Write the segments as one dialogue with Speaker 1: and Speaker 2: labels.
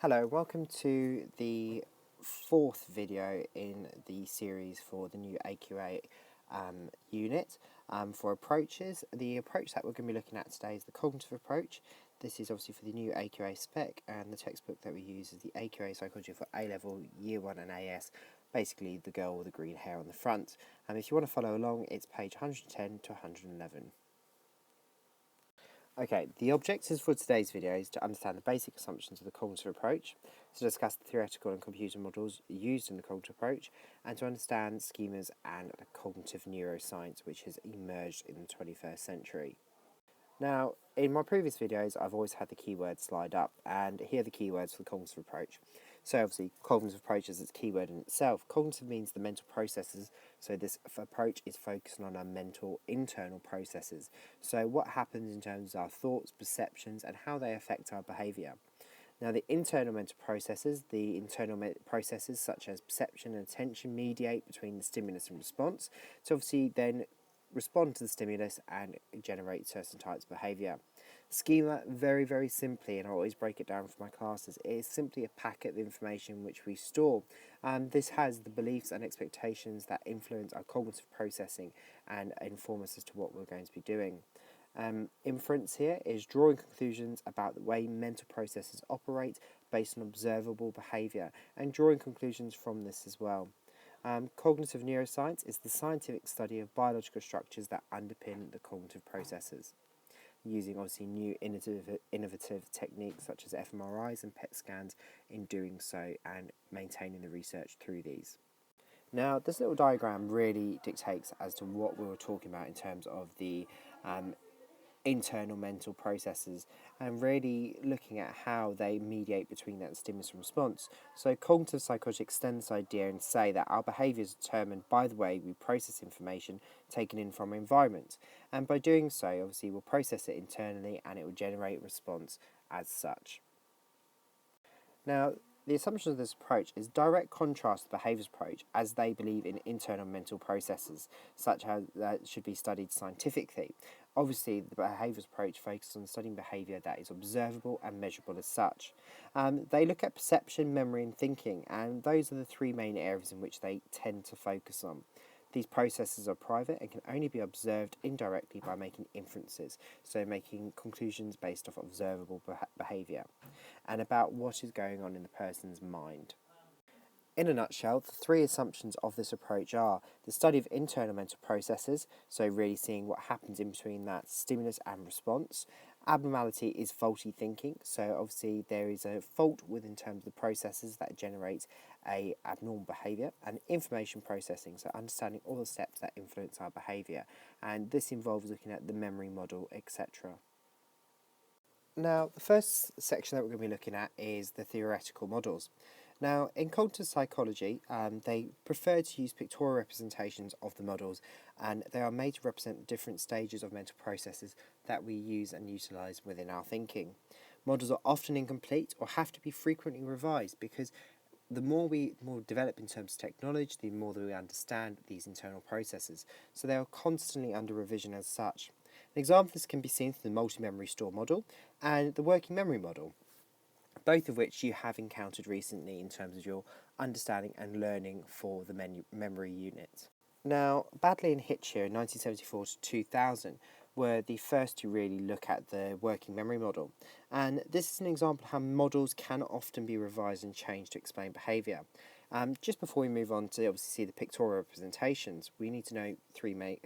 Speaker 1: Hello, welcome to the fourth video in the series for the new AQA unit for approaches. The approach that we're going to be looking at today is the cognitive approach. This is obviously for the new AQA spec, and the textbook that we use is the AQA Psychology for A-Level, Year 1 and AS, basically the girl with the green hair on the front. And if you want to follow along, it's page 110 to 111. Okay, the objectives for today's video is to understand the basic assumptions of the cognitive approach, to discuss the theoretical and computer models used in the cognitive approach, and to understand schemas and the cognitive neuroscience which has emerged in the 21st century. Now, in my previous videos, I've always had the keywords slide up, and here are the keywords for the cognitive approach. So obviously, cognitive approach is its keyword in itself. Cognitive means the mental processes, so this approach is focusing on our mental internal processes. So what happens in terms of our thoughts, perceptions, and how they affect our behaviour. Now, the internal mental processes, processes such as perception and attention mediate between the stimulus and response. So obviously then respond to the stimulus and generate certain types of behaviour. Schema, very, very simply, and I always break it down for my classes, it is simply a packet of information which we store. This has the beliefs and expectations that influence our cognitive processing and inform us as to what we're going to be doing. Inference here is drawing conclusions about the way mental processes operate based on observable behaviour and drawing conclusions from this as well. Cognitive neuroscience is the scientific study of biological structures that underpin the cognitive processes, using obviously new innovative techniques such as fMRIs and PET scans in doing so and maintaining the research through these. Now, this little diagram really dictates as to what we were talking about in terms of the internal mental processes and really looking at how they mediate between that stimulus and response. So cognitive psychology extends this idea and say that our behaviour is determined by the way we process information taken in from our environment, and by doing so obviously we'll process it internally and it will generate a response as such. Now, the assumption of this approach is direct contrast to the behaviours approach, as they believe in internal mental processes, such as that should be studied scientifically. Obviously, the behaviours approach focuses on studying behaviour that is observable and measurable as such. They look at perception, memory and thinking, and those are the three main areas in which they tend to focus on. These processes are private and can only be observed indirectly by making inferences, so making conclusions based off observable behaviour, and about what is going on in the person's mind. In a nutshell, the three assumptions of this approach are the study of internal mental processes, so really seeing what happens in between that stimulus and response. Abnormality is faulty thinking, so obviously there is a fault within terms of the processes that generate a abnormal behaviour, and information processing, so understanding all the steps that influence our behaviour, and this involves looking at the memory model, etc. Now, the first section that we're going to be looking at is the theoretical models. Now, in cognitive psychology, they prefer to use pictorial representations of the models, and they are made to represent different stages of mental processes that we use and utilise within our thinking. Models are often incomplete or have to be frequently revised because the more we develop in terms of technology, the more that we understand these internal processes. So they are constantly under revision as such. An example of this can be seen through the multi-memory store model and the working memory model, both of which you have encountered recently in terms of your understanding and learning for the memory unit. Now, Baddeley and Hitch here in 1974 to 2000 were the first to really look at the working memory model, and this is an example of how models can often be revised and changed to explain behaviour. Just before we move on to obviously see the pictorial representations, we need to know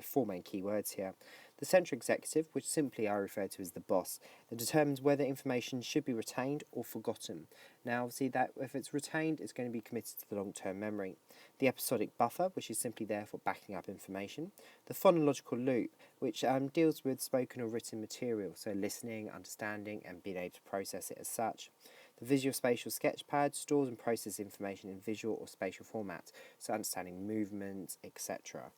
Speaker 1: four main keywords here. The central executive, which simply I refer to as the boss, that determines whether information should be retained or forgotten. Now, obviously, that if it's retained, it's going to be committed to the long-term memory. The episodic buffer, which is simply there for backing up information. The phonological loop, which deals with spoken or written material, so listening, understanding, and being able to process it as such. The visuospatial sketchpad stores and processes information in visual or spatial format, so understanding movements, etc.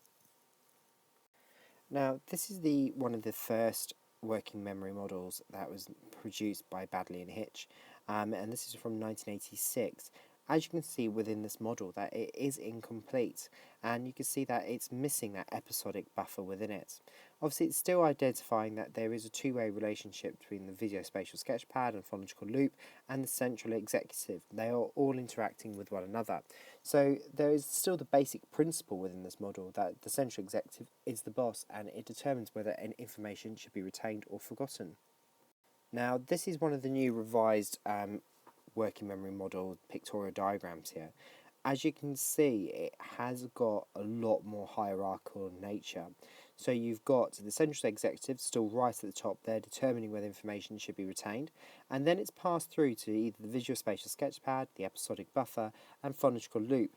Speaker 1: Now, this is one of the first working memory models that was produced by Baddeley and Hitch, and this is from 1986. as you can see within this model, that it is incomplete, and you can see that it's missing that episodic buffer within it. Obviously, it's still identifying that there is a two-way relationship between the visuospatial sketchpad and phonological loop and the central executive. They are all interacting with one another. So there is still the basic principle within this model that the central executive is the boss, and it determines whether any information should be retained or forgotten. Now, this is one of the new revised working memory model pictorial diagrams here. As you can see, it has got a lot more hierarchical in nature. So you've got the central executive still right at the top there, determining whether information should be retained, and then it's passed through to either the visuospatial sketchpad, the episodic buffer, and phonological loop.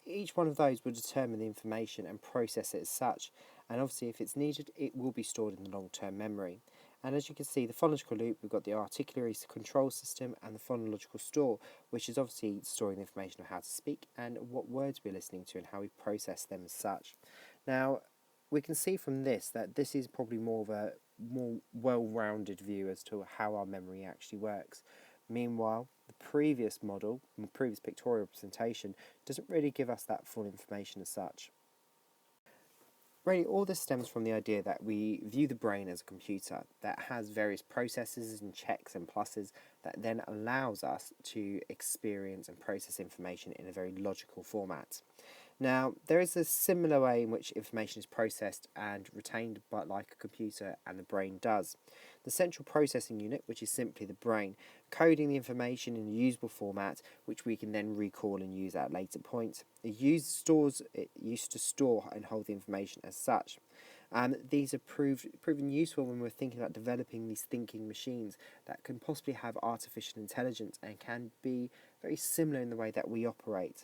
Speaker 1: Each one of those will determine the information and process it as such, and obviously if it's needed, it will be stored in the long-term memory. And as you can see, the phonological loop, we've got the articulatory control system and the phonological store, which is obviously storing the information of how to speak and what words we're listening to and how we process them as such. Now, we can see from this that this is probably more of a more well-rounded view as to how our memory actually works. Meanwhile, the previous model, the previous pictorial representation, doesn't really give us that full information as such. Really, all this stems from the idea that we view the brain as a computer that has various processes and checks and pluses that then allows us to experience and process information in a very logical format. Now, there is a similar way in which information is processed and retained but like a computer and the brain does. The central processing unit, which is simply the brain, coding the information in a usable format which we can then recall and use at later points. It used to store and hold the information as such. These are proven useful when we're thinking about developing these thinking machines that can possibly have artificial intelligence and can be very similar in the way that we operate.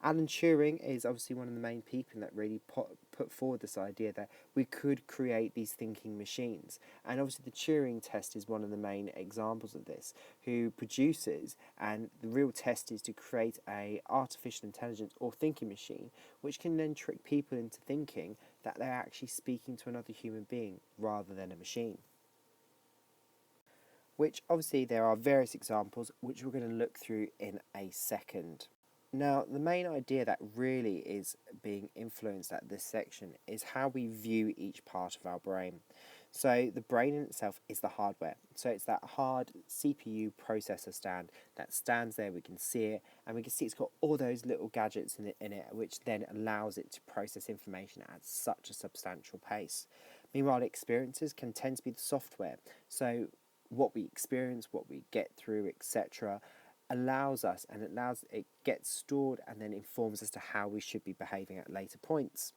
Speaker 1: Alan Turing is obviously one of the main people that really put forward this idea that we could create these thinking machines. And obviously the Turing test is one of the main examples of this, who produces, and the real test is to create a artificial intelligence or thinking machine, which can then trick people into thinking that they're actually speaking to another human being rather than a machine. Which obviously there are various examples which we're going to look through in a second. Now, the main idea that really is being influenced at this section is how we view each part of our brain. So the brain in itself is the hardware. So it's that hard CPU processor stand that stands there, we can see it, and we can see it's got all those little gadgets in it, which then allows it to process information at such a substantial pace. Meanwhile, experiences can tend to be the software. So what we experience, what we get through, etc., allows us, and it gets stored and then informs as to how we should be behaving at later points.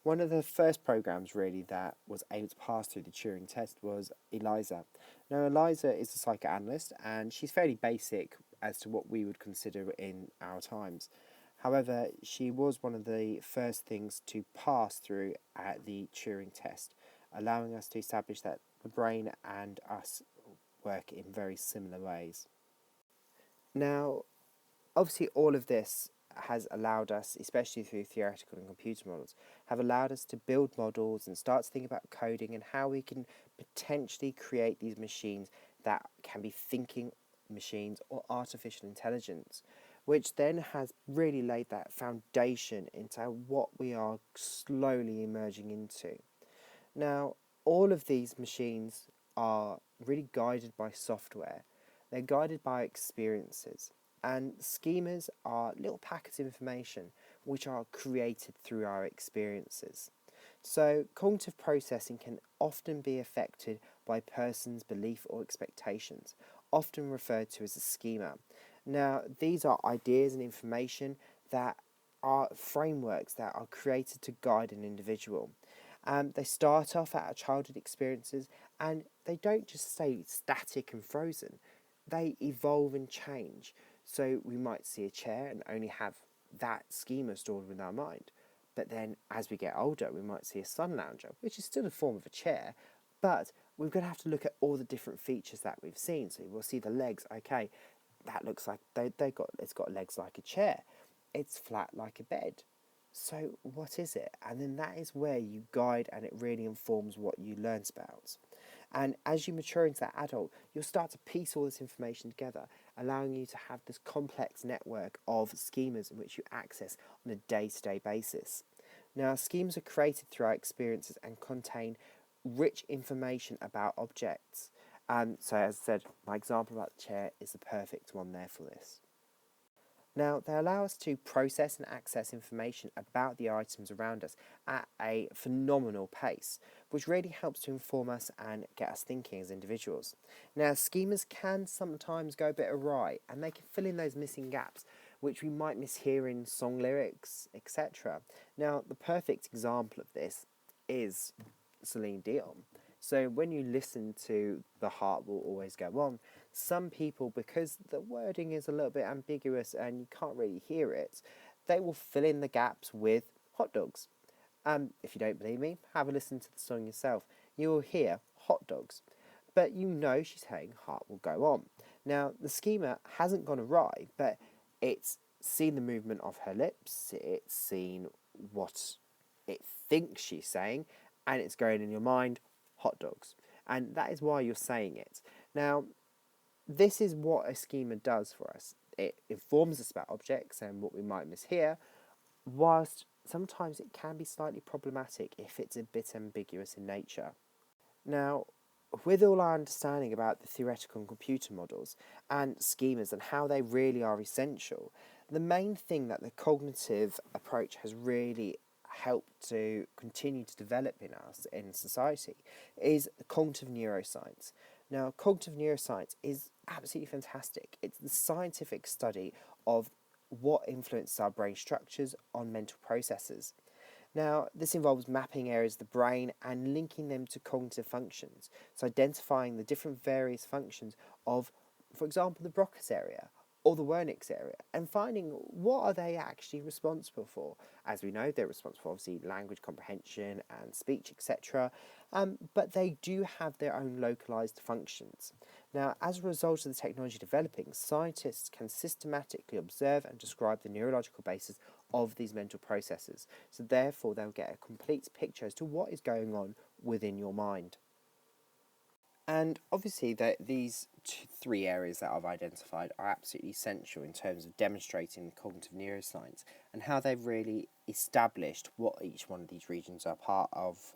Speaker 1: One of the first programs really that was able to pass through the Turing test was Eliza. Now, Eliza is a psychoanalyst and she's fairly basic as to what we would consider in our times. However, she was one of the first things to pass through at the Turing test, allowing us to establish that the brain and us work in very similar ways. Now, obviously all of this has allowed us, especially through theoretical and computer models, have allowed us to build models and start to think about coding and how we can potentially create these machines that can be thinking machines or artificial intelligence, which then has really laid that foundation into what we are slowly emerging into. Now, all of these machines are really guided by software. They're guided by experiences, and schemas are little packets of information which are created through our experiences. So cognitive processing can often be affected by a person's belief or expectations, often referred to as a schema. Now, these are ideas and information that are frameworks that are created to guide an individual. They start off at our childhood experiences, and they don't just stay static and frozen. They evolve and change. So we might see a chair and only have that schema stored in our mind. But then as we get older, we might see a sun lounger, which is still a form of a chair, but we're going to have to look at all the different features that we've seen. So we'll see the legs. Okay, that looks like it's got legs like a chair. It's flat like a bed. So what is it? And then that is where you guide, and it really informs what you learn about. And as you mature into that adult, you'll start to piece all this information together, allowing you to have this complex network of schemas in which you access on a day-to-day basis. Now, schemas are created through our experiences and contain rich information about objects. So as I said, my example about the chair is the perfect one there for this. Now, they allow us to process and access information about the items around us at a phenomenal pace, which really helps to inform us and get us thinking as individuals. Now, schemas can sometimes go a bit awry, and they can fill in those missing gaps, which we might mishear in song lyrics, etc. Now, the perfect example of this is Celine Dion. So when you listen to The Heart Will Always Go On, some people, because the wording is a little bit ambiguous and you can't really hear it, they will fill in the gaps with hot dogs. If you don't believe me, have a listen to the song yourself. You will hear hot dogs. But you know she's saying heart will go on. Now, the schema hasn't gone awry, but it's seen the movement of her lips, it's seen what it thinks she's saying, and it's going in your mind, hot dogs. And that is why you're saying it. Now, this is what a schema does for us. It informs us about objects and what we might mishear, whilst sometimes it can be slightly problematic if it's a bit ambiguous in nature. Now, with all our understanding about the theoretical and computer models and schemas and how they really are essential, the main thing that the cognitive approach has really helped to continue to develop in us in society is cognitive neuroscience. Now, cognitive neuroscience is absolutely fantastic. It's the scientific study of what influences our brain structures on mental processes. Now, this involves mapping areas of the brain and linking them to cognitive functions. So identifying the different various functions of, for example, the Broca's area or the Wernicke's area, and finding what are they actually responsible for. As we know, they're responsible for obviously language comprehension and speech, etc. But they do have their own localized functions. Now, as a result of the technology developing, scientists can systematically observe and describe the neurological basis of these mental processes. So therefore, they'll get a complete picture as to what is going on within your mind. And obviously, these three areas that I've identified are absolutely essential in terms of demonstrating cognitive neuroscience and how they've really established what each one of these regions are part of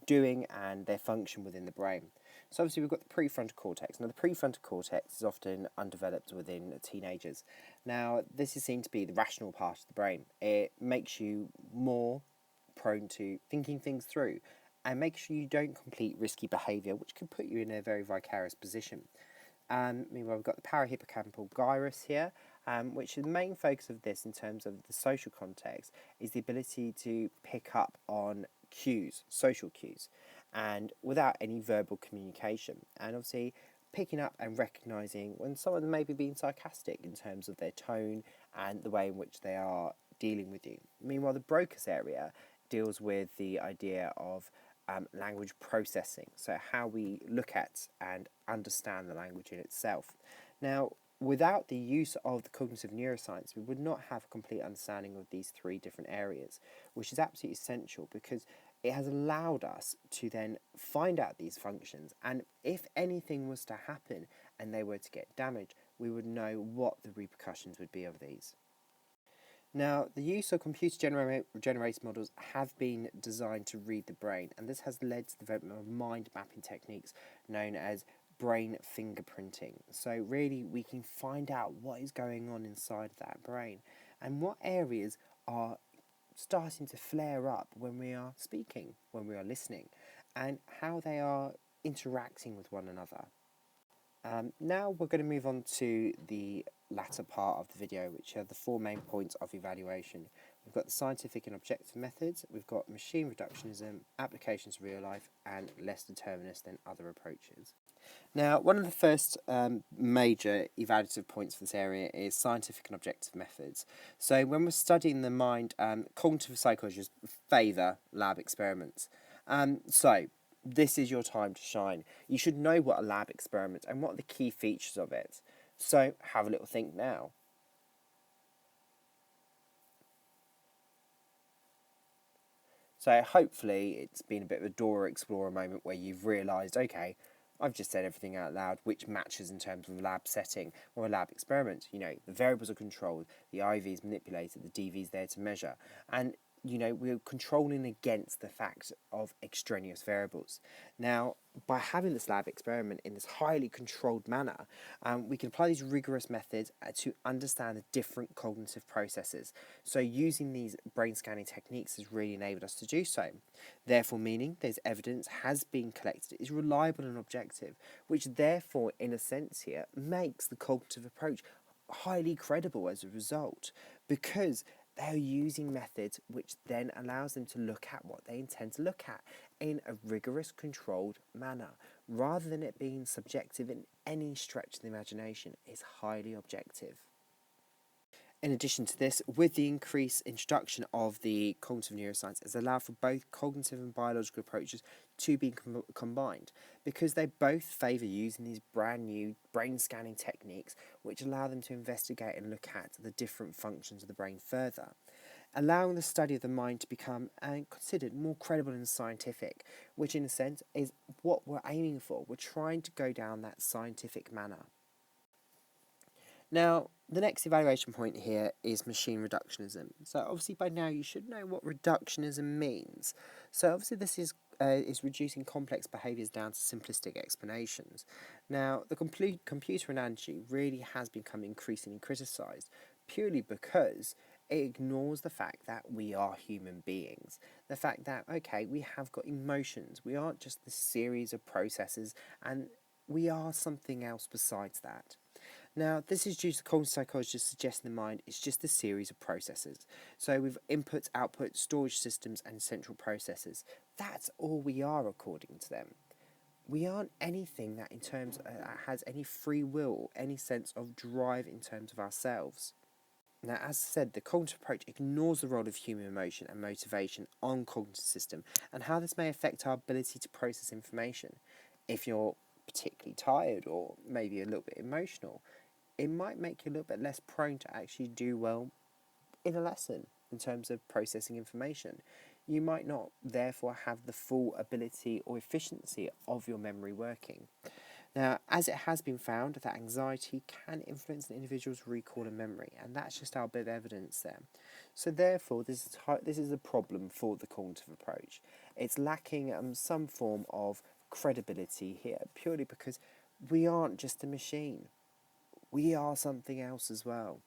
Speaker 1: doing and their function within the brain. So obviously we've got the prefrontal cortex. Now the prefrontal cortex is often undeveloped within teenagers. Now this is seen to be the rational part of the brain. It makes you more prone to thinking things through and makes sure you don't complete risky behaviour, which could put you in a very vicarious position. Meanwhile, we've got the parahippocampal gyrus here, which is the main focus of this in terms of the social context is the ability to pick up on cues, social cues, and without any verbal communication. And obviously, picking up and recognising when someone may be being sarcastic in terms of their tone and the way in which they are dealing with you. Meanwhile, the Broca's area deals with the idea of language processing, so how we look at and understand the language in itself. Now, without the use of the cognitive neuroscience, we would not have a complete understanding of these three different areas, which is absolutely essential because it has allowed us to then find out these functions, and if anything was to happen and they were to get damaged, we would know what the repercussions would be of these. Now, the use of computer-generated models have been designed to read the brain, and this has led to the development of mind mapping techniques known as brain fingerprinting. So really, we can find out what is going on inside that brain and what areas are starting to flare up when we are speaking, when we are listening, and how they are interacting with one another. Now we're going to move on to the latter part of the video, which are the four main points of evaluation. We've got the scientific and objective methods, we've got machine reductionism, applications to real life, and less determinist than other approaches. Now, one of the first major evaluative points for this area is scientific and objective methods. So when we're studying the mind, cognitive psychologists favour lab experiments. So this is your time to shine. You should know what a lab experiment and what are the key features of it. So have a little think now. So hopefully it's been a bit of a Dora Explorer moment where you've realised, okay, I've just said everything out loud, which matches in terms of a lab setting or a lab experiment. You know, the variables are controlled, the IV is manipulated, the DV is there to measure, and you know, we're controlling against the fact of extraneous variables. Now, by having this lab experiment in this highly controlled manner, we can apply these rigorous methods to understand the different cognitive processes. So using these brain scanning techniques has really enabled us to do so. Therefore, meaning there's evidence has been collected, is reliable and objective, which therefore, in a sense here, makes the cognitive approach highly credible as a result, because they're using methods which then allows them to look at what they intend to look at in a rigorous, controlled manner, rather than it being subjective in any stretch of the imagination. It's highly objective. In addition to this, with the increased introduction of the cognitive neuroscience, has allowed for both cognitive and biological approaches to be combined, because they both favour using these brand new brain scanning techniques which allow them to investigate and look at the different functions of the brain further, allowing the study of the mind to become considered more credible and scientific, which in a sense is what we're aiming for. We're trying to go down that scientific manner. Now, the next evaluation point here is machine reductionism. So obviously by now you should know what reductionism means. So obviously this is reducing complex behaviours down to simplistic explanations. Now, the computer analogy really has become increasingly criticised, purely because it ignores the fact that we are human beings. The fact that, okay, we have got emotions. We aren't just this series of processes, and we are something else besides that. Now, this is due to cognitive psychologists suggesting the mind is just a series of processes. So with inputs, outputs, storage systems and central processes. That's all we are according to them. We aren't anything that in terms has any free will, any sense of drive in terms of ourselves. Now, as I said, the cognitive approach ignores the role of human emotion and motivation on cognitive system and how this may affect our ability to process information. If you're particularly tired or maybe a little bit emotional, it might make you a little bit less prone to actually do well in a lesson in terms of processing information. You might not therefore have the full ability or efficiency of your memory working. Now, as it has been found that anxiety can influence an individual's recall and memory, and that's just our bit of evidence there. So therefore, this is a problem for the cognitive approach. It's lacking some form of credibility here, purely because we aren't just a machine. We are something else as well.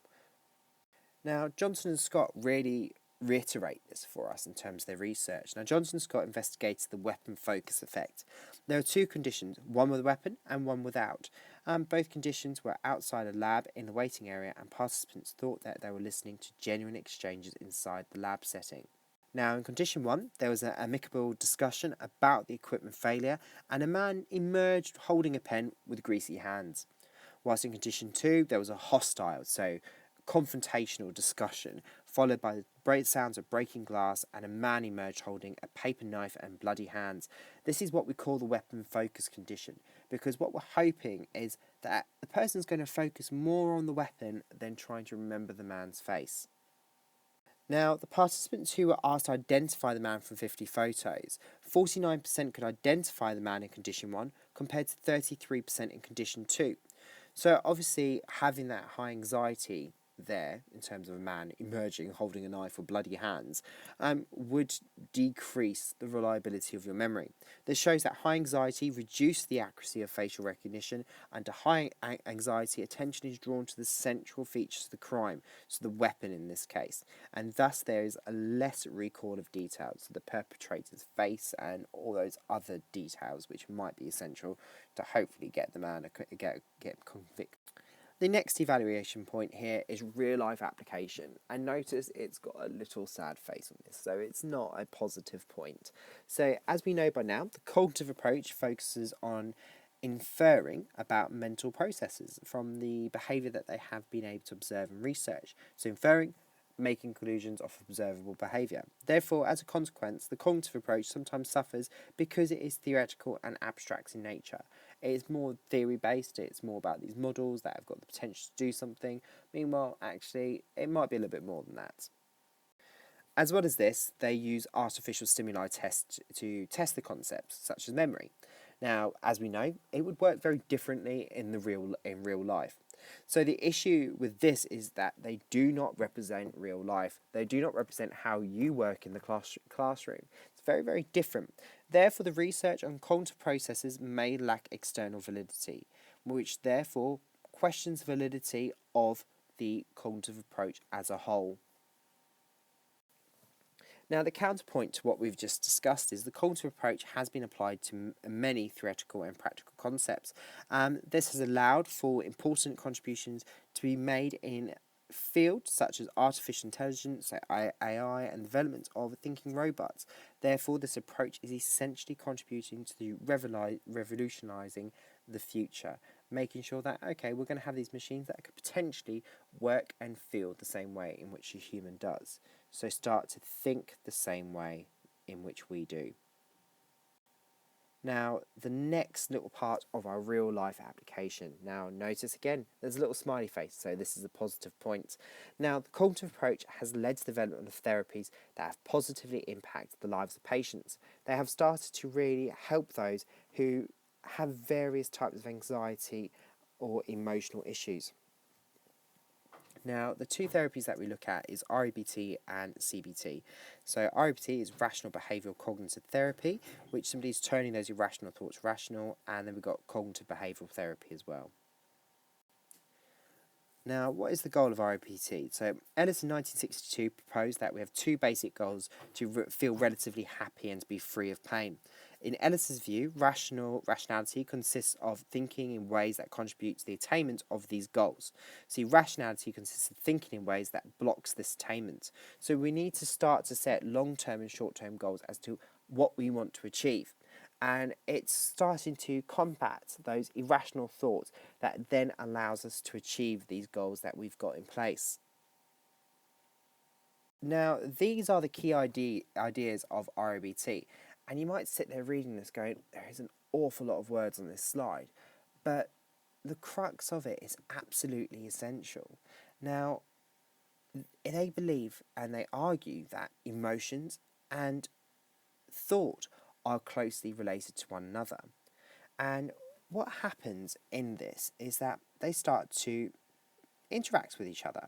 Speaker 1: Now, Johnson and Scott really reiterate this for us in terms of their research. Now, Johnson and Scott investigated the weapon focus effect. There are two conditions, one with a weapon and one without. Both conditions were outside a lab in the waiting area, and participants thought that they were listening to genuine exchanges inside the lab setting. Now, in condition 1, there was an amicable discussion about the equipment failure, and a man emerged holding a pen with greasy hands. Whilst in condition 2, there was a hostile, so confrontational discussion, followed by the sounds of breaking glass, and a man emerged holding a paper knife and bloody hands. This is what we call the weapon focus condition, because what we're hoping is that the person's going to focus more on the weapon than trying to remember the man's face. Now, the participants who were asked to identify the man from 50 photos, 49% could identify the man in condition 1, compared to 33% in condition 2. So obviously having that high anxiety there in terms of a man emerging holding a knife or bloody hands would decrease the reliability of your memory. This shows that high anxiety reduces the accuracy of facial recognition, and to high anxiety attention is drawn to the central features of the crime, so the weapon in this case, and thus there is a less recall of details, so the perpetrator's face and all those other details which might be essential to hopefully get the man get convicted. The next evaluation point here is real life application, and notice it's got a little sad face on this, so it's not a positive point. So as we know by now, the cognitive approach focuses on inferring about mental processes from the behaviour that they have been able to observe and research. So inferring, making conclusions of observable behaviour. Therefore, as a consequence, the cognitive approach sometimes suffers because it is theoretical and abstract in nature. It is more theory-based, it's more about these models that have got the potential to do something. Meanwhile, actually, it might be a little bit more than that. As well as this, they use artificial stimuli tests to test the concepts, such as memory. Now, as we know, it would work very differently in real life. So the issue with this is that they do not represent real life. They do not represent how you work in the classroom. It's very, very different. Therefore, the research on cognitive processes may lack external validity, which therefore questions validity of the cognitive approach as a whole. Now, the counterpoint to what we've just discussed is the cognitive approach has been applied to many theoretical and practical concepts. This has allowed for important contributions to be made in fields such as artificial intelligence, AI, and development of thinking robots. Therefore, this approach is essentially contributing to revolutionising the future, making sure that, okay, we're going to have these machines that could potentially work and feel the same way in which a human does. So start to think the same way in which we do. Now, the next little part of our real life application. Now, notice again, there's a little smiley face, so this is a positive point. Now, the cognitive approach has led to the development of therapies that have positively impacted the lives of patients. They have started to really help those who have various types of anxiety or emotional issues. Now, the two therapies that we look at is REBT and CBT. So REBT is rational behavioural cognitive therapy, which simply is turning those irrational thoughts rational, and then we've got cognitive behavioural therapy as well. Now, what is the goal of REBT? So Ellis in 1962 proposed that we have two basic goals to feel relatively happy and to be free of pain. In Ellis's view, rationality consists of thinking in ways that contribute to the attainment of these goals. See, rationality consists of thinking in ways that blocks this attainment. So we need to start to set long-term and short-term goals as to what we want to achieve. And it's starting to combat those irrational thoughts that then allows us to achieve these goals that we've got in place. Now, these are the key ideas of REBT. And you might sit there reading this going, there is an awful lot of words on this slide. But the crux of it is absolutely essential. Now, they believe and they argue that emotions and thought are closely related to one another. And what happens in this is that they start to interact with each other.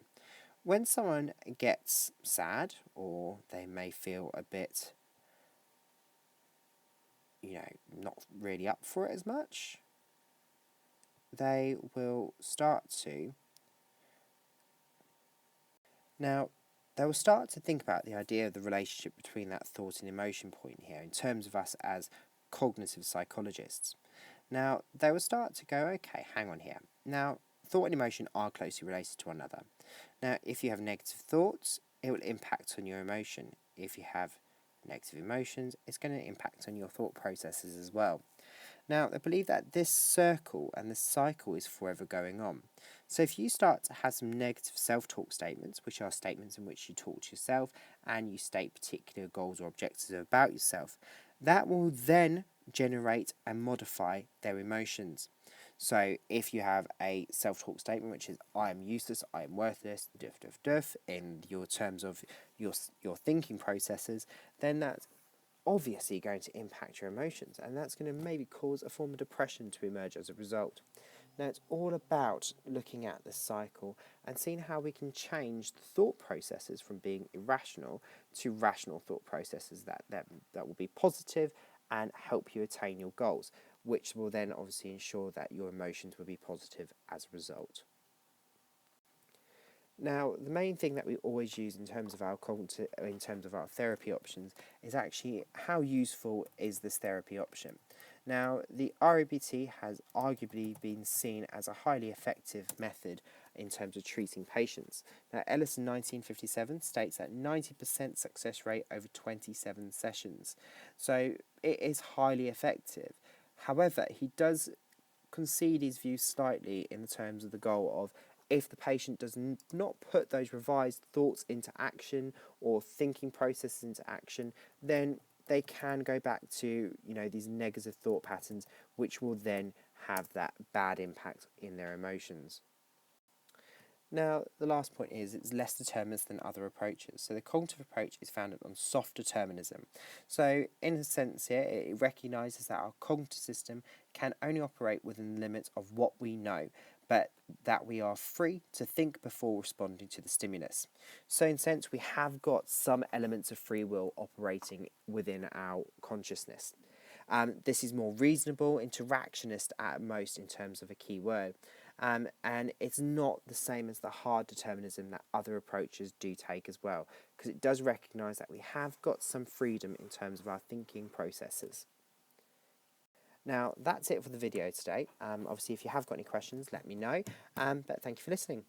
Speaker 1: When someone gets sad or they may feel a bit, not really up for it as much, they will start to think about the idea of the relationship between that thought and emotion point here in terms of us as cognitive psychologists. Now, they will start to go, okay, hang on here. Now, thought and emotion are closely related to one another. Now, if you have negative thoughts, it will impact on your emotion. If you have negative emotions, it's going to impact on your thought processes as well. Now, I believe that this circle and this cycle is forever going on. So if you start to have some negative self-talk statements, which are statements in which you talk to yourself and you state particular goals or objectives about yourself, that will then generate and modify their emotions. So if you have a self-talk statement which is I am useless, I am worthless, in your terms of your thinking processes, then that's obviously going to impact your emotions, and that's going to maybe cause a form of depression to emerge as a result. Now, it's all about looking at the cycle and seeing how we can change the thought processes from being irrational to rational thought processes that will be positive and help you attain your goals, which will then obviously ensure that your emotions will be positive as a result. Now, the main thing that we always use in terms of our therapy options is actually how useful is this therapy option. Now, the REBT has arguably been seen as a highly effective method in terms of treating patients. Now, Ellis in 1957 states that 90% success rate over 27 sessions. So it is highly effective. However, he does concede his view slightly in terms of the goal of if the patient does not put those revised thoughts into action or thinking processes into action, then they can go back to these negative thought patterns, which will then have that bad impact in their emotions. Now, the last point is it's less determinist than other approaches. So the cognitive approach is founded on soft determinism. So in a sense here, it recognises that our cognitive system can only operate within the limits of what we know, but that we are free to think before responding to the stimulus. So in a sense, we have got some elements of free will operating within our consciousness. This is more reasonable, interactionist at most in terms of a key word. And it's not the same as the hard determinism that other approaches do take as well, because it does recognise that we have got some freedom in terms of our thinking processes. Now, that's it for the video today. Obviously, if you have got any questions, let me know. But thank you for listening.